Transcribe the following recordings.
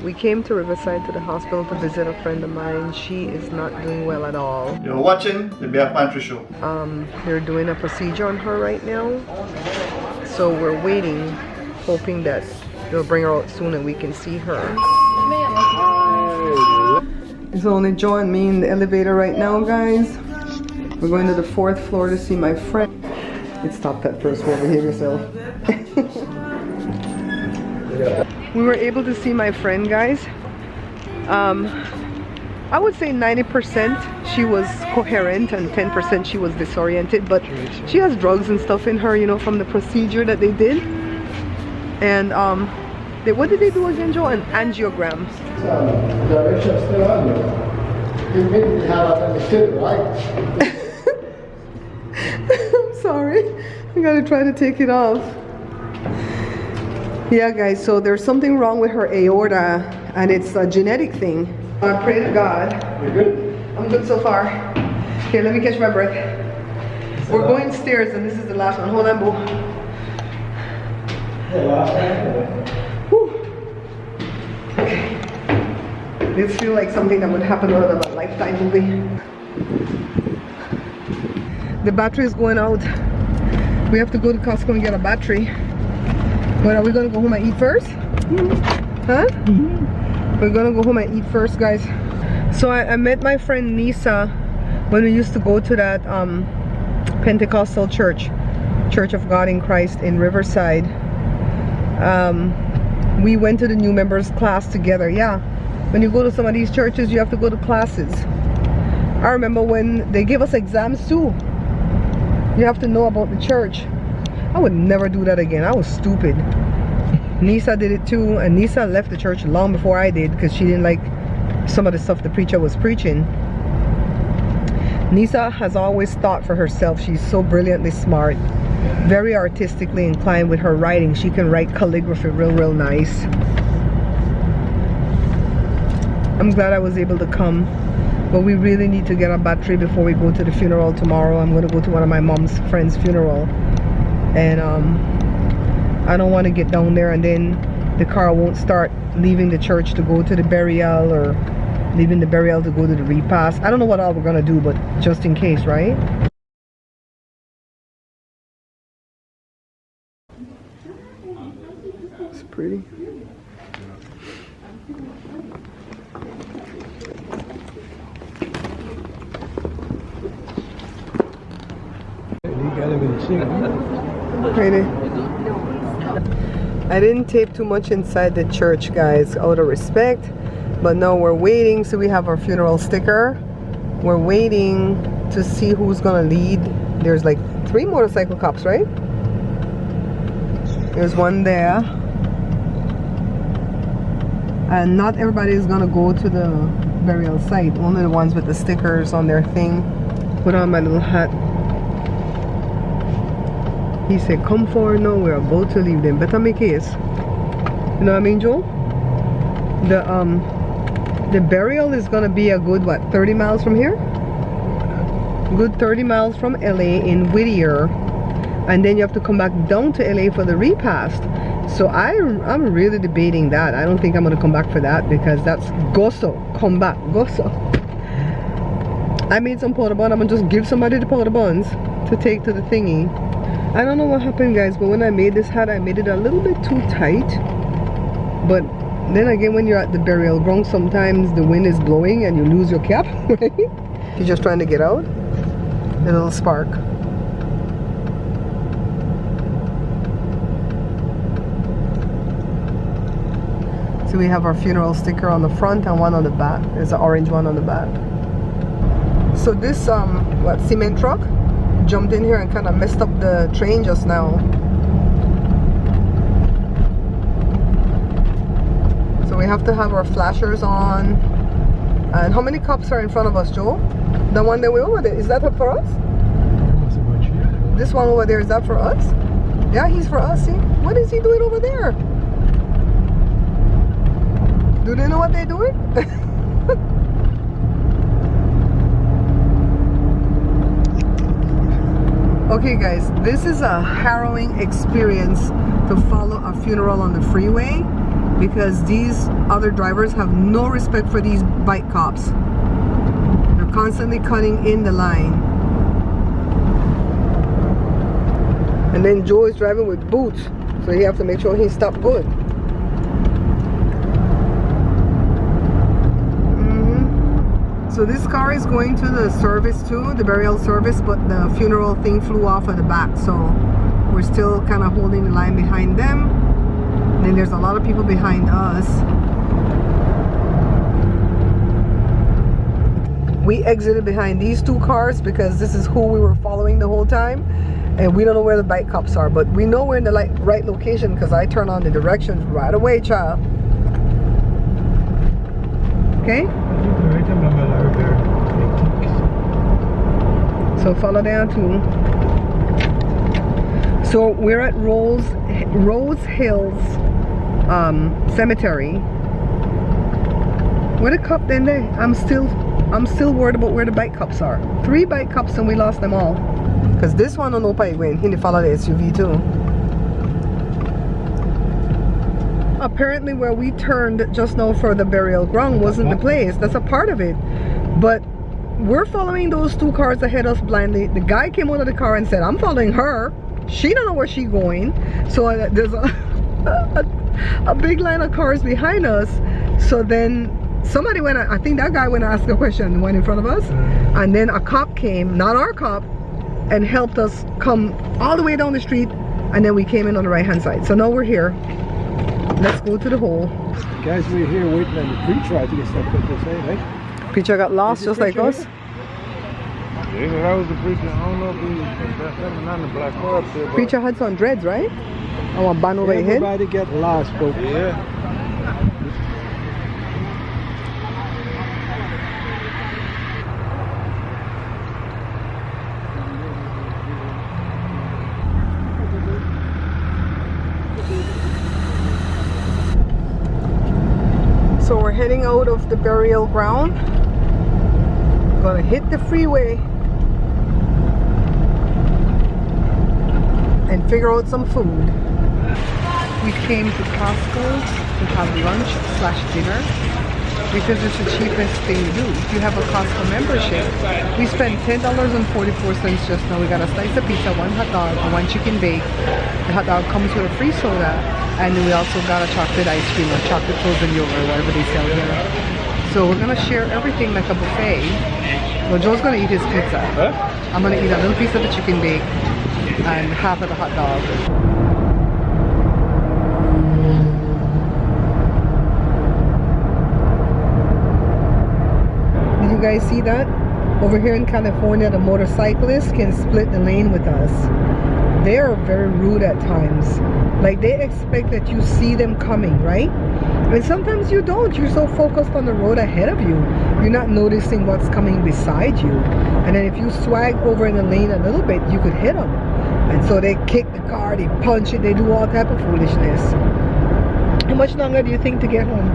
We came to Riverside to the hospital to visit a friend of mine. She is not doing well at all. You're watching the Bear Pantry Show. They're doing a procedure on her right now. So we're waiting, hoping that they'll bring her out soon and we can see her. It's only Joe and me in the elevator right now, guys. We're going to the 4th floor to see my friend. It stopped at first, will behave yourself. We were able to see my friend, guys. I would say 90% she was coherent and 10% she was disoriented, but she has drugs and stuff in her, you know, from the procedure that they did. And what did they do again, Joe? An angiogram. Direction still on you. You mean you have it understood, right? I'm sorry. I gotta try to take it off. Yeah, guys, so there's something wrong with her aorta, and it's a genetic thing. I pray to God. You good? I'm good so far. Okay, let me catch my breath. We're going stairs, and this is the last one. Hold on, boo. The last one? Okay. This feels like something that would happen out of a Lifetime movie. The battery is going out. We have to go to Costco and get a battery. But are we gonna go home and eat first? Huh? We're gonna go home and eat first, guys. So I met my friend Nisa when we used to go to that Pentecostal church, Church of God in Christ in Riverside. We went to the new members class together. Yeah, when you go to some of these churches, you have to go to classes. I remember when they gave us exams too. You have to know about the church. I would never do that again. I was stupid. Nisa did it too, and Nisa left the church long before I did because she didn't like some of the stuff the preacher was preaching. Nisa has always thought for herself. She's so brilliantly smart, very artistically inclined with her writing. She can write calligraphy real nice. I'm glad I was able to come, but we really need to get a battery before we go to the funeral tomorrow. I'm going to go to one of my mom's friend's funeral, and I don't want to get down there and then the car won't start leaving the church to go to the burial, or leaving the burial to go to the repast. I don't know what all we're gonna do, but just in case, right? It's pretty. Pretty. I didn't tape too much inside the church, guys, out of respect, but now we're waiting. So we have our funeral sticker. We're waiting to see who's gonna lead. There's like 3 motorcycle cops, right? There's one there, and not everybody is gonna go to the burial site. Only the ones with the stickers on their thing. Put on my little hat. He said, come forward now, we're about to leave them. Better make case. You know what I mean, Joe? The burial is gonna be a good, what, 30 miles from here? Good 30 miles from LA in Whittier. And then you have to come back down to LA for the repast. So I'm really debating that. I don't think I'm gonna come back for that, because that's gozo. Come back, gozo. I made some powder bun. I'm gonna just give somebody the powder buns to take to the thingy. I don't know what happened, guys, but when I made this hat, I made it a little bit too tight. But then again, when you're at the burial ground, sometimes the wind is blowing and you lose your cap, right? You're just trying to get out. A little spark. So we have our funeral sticker on the front and one on the back. There's an orange one on the back. So this cement truck jumped in here and kind of messed up the train just now. So we have to have our flashers on. And how many cops are in front of us, Joe? The one that we're over there, is that for us? This one over there, is that for us? Yeah, he's for us. See, what is he doing over there? Do they know what they're doing? Okay, guys, this is a harrowing experience to follow a funeral on the freeway. because these other drivers have no respect for these bike cops. They're constantly cutting in the line. And then Joe is driving with boots, so you have to make sure he stopped good. So this car is going to the service too, the burial service, but the funeral thing flew off at the back, so we're still kind of holding the line behind them. And then there's a lot of people behind us. We exited behind these two cars because this is who we were following the whole time, and we don't know where the bike cops are, but we know we're in the right location because I turn on the directions right away, child. Okay? So follow down too. So we're at Rose Hills Cemetery. Where the cop then there? I'm still worried about where the bike cops are. 3 bike cops and we lost them all. Cause this one don't know why when he follow the SUV too. Apparently where we turned just now for the burial ground wasn't the place. That's a part of it. But we're following those 2 cars ahead of us blindly. The guy came out of the car and said, I'm following her. She don't know where she's going. So there's a big line of cars behind us. So then somebody went, I think that guy went to ask a question, went in front of us. And then a cop came, not our cop, and helped us come all the way down the street. And then we came in on the right hand side. So now we're here. Let's go to the hole. Guys, we're here waiting on the preacher. I think it's not what they say, right? Preacher got lost just like us. Yeah, that was the preacher. I don't know if he was not the black car up there. Preacher had some dreads, right? I want to band over your head. Everybody get lost, folks. Yeah. So we're heading out of the burial ground. Gonna hit the freeway and figure out some food. We came to Costco to have lunch / dinner because it's the cheapest thing to do. If you have a Costco membership, we spent $10.44 just now. We got a slice of pizza, 1 hot dog, and 1 chicken bake. The hot dog comes with a free soda, and we also got a chocolate ice cream or chocolate frozen yogurt, whatever they sell here. So we're gonna share everything like a buffet. Well, Joe's gonna eat his pizza. I'm gonna eat a little piece of the chicken bake and half of the hot dog. Did you guys see that? Over here in California, the motorcyclists can split the lane with us. They are very rude at times. Like, they expect that you see them coming, right? And sometimes you don't. You're so focused on the road ahead of you, you're not noticing what's coming beside you. And then if you swag over in the lane a little bit, you could hit them. And so they kick the car, they punch it, they do all type of foolishness. How much longer do you think to get home?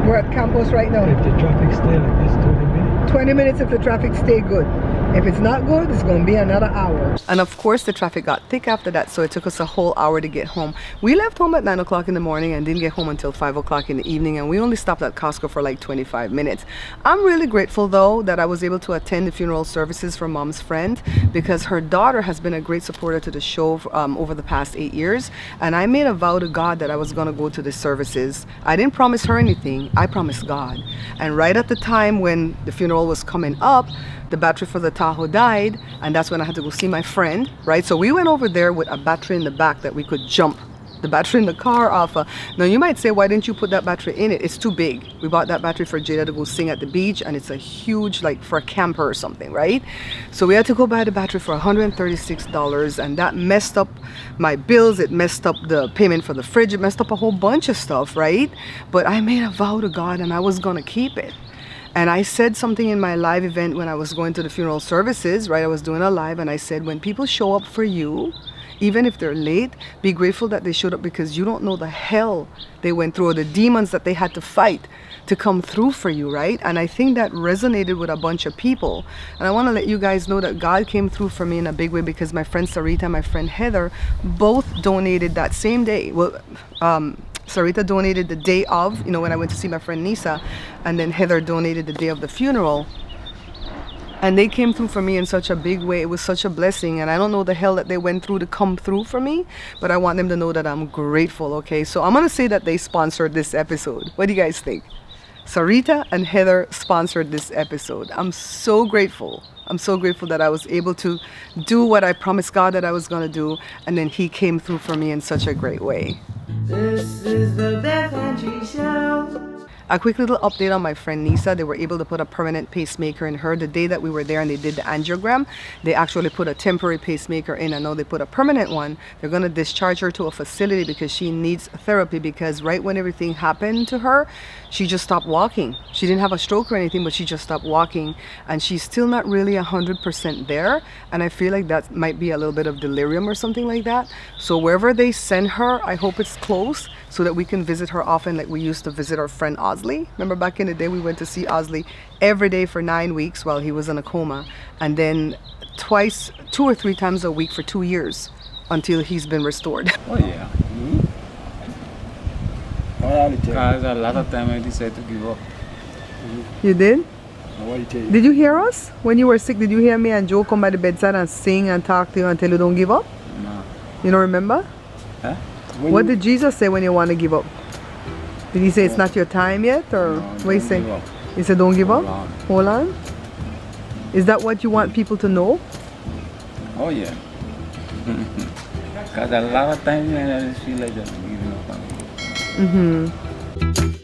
We're at campus right now. If the traffic stay like this, 20 minutes. 20 minutes if the traffic stay good. If it's not good, it's going to be another hour. And of course, the traffic got thick after that, so it took us a whole hour to get home. We left home at 9 o'clock in the morning and didn't get home until 5 o'clock in the evening, and we only stopped at Costco for like 25 minutes. I'm really grateful, though, that I was able to attend the funeral services for Mom's friend, because her daughter has been a great supporter to the show over the past 8 years, and I made a vow to God that I was going to go to the services. I didn't promise her anything. I promised God. And right at the time when the funeral was coming up, the battery for the Tahoe died, and that's when I had to go see my friend, right? So we went over there with a battery in the back that we could jump the battery in the car off of. Now you might say, why didn't you put that battery in it? It's too big. We bought that battery for Jada to go sing at the beach, and it's a huge, like for a camper or something, right? So we had to go buy the battery for $136, and that messed up my bills. It messed up the payment for the fridge. It messed up a whole bunch of stuff, right? But I made a vow to God, and I was gonna keep it. And I said something in my live event when I was going to the funeral services, right? I was doing a live, and I said, when people show up for you, even if they're late, be grateful that they showed up, because you don't know the hell they went through or the demons that they had to fight to come through for you, right? And I think that resonated with a bunch of people. And I want to let you guys know that God came through for me in a big way, because my friend Sarita and my friend Heather both donated that same day. Well, Sarita donated the day of, you know, when I went to see my friend Nisa, and then Heather donated the day of the funeral. And they came through for me in such a big way. It was such a blessing. And I don't know the hell that they went through to come through for me, but I want them to know that I'm grateful, okay? So I'm going to say that they sponsored this episode. What do you guys think? Sarita and Heather sponsored this episode. I'm so grateful. I'm so grateful that I was able to do what I promised God that I was going to do. And then He came through for me in such a great way. This is the Beth Andrews Show. A quick little update on my friend Nisa. They were able to put a permanent pacemaker in her. The day that we were there and they did the angiogram, they actually put a temporary pacemaker in, and now they put a permanent one. They're going to discharge her to a facility because she needs therapy, because right when everything happened to her, she just stopped walking. She didn't have a stroke or anything, but she just stopped walking, and she's still not really 100% there, and I feel like that might be a little bit of delirium or something like that. So wherever they send her, I hope it's close so that we can visit her often like we used to visit our friend Osley. Remember back in the day we went to see Osley every day for 9 weeks while he was in a coma, and then 2 or 3 times a week for 2 years until he's been restored. Oh yeah. Because a lot of time I decided to give up. You did? What you tell you? Did you hear us? When you were sick, did you hear me and Joe come by the bedside and sing and talk to you and tell you don't give up? No. You don't remember? Huh? What did Jesus say when you want to give up? Did He say it's not your time yet? Or No, what He don't say? give up. He said don't give up? Hold on. Hold on? Is that what you want people to know? Oh yeah. Because a lot of times I just feel like just giving up on it. Mm-hmm.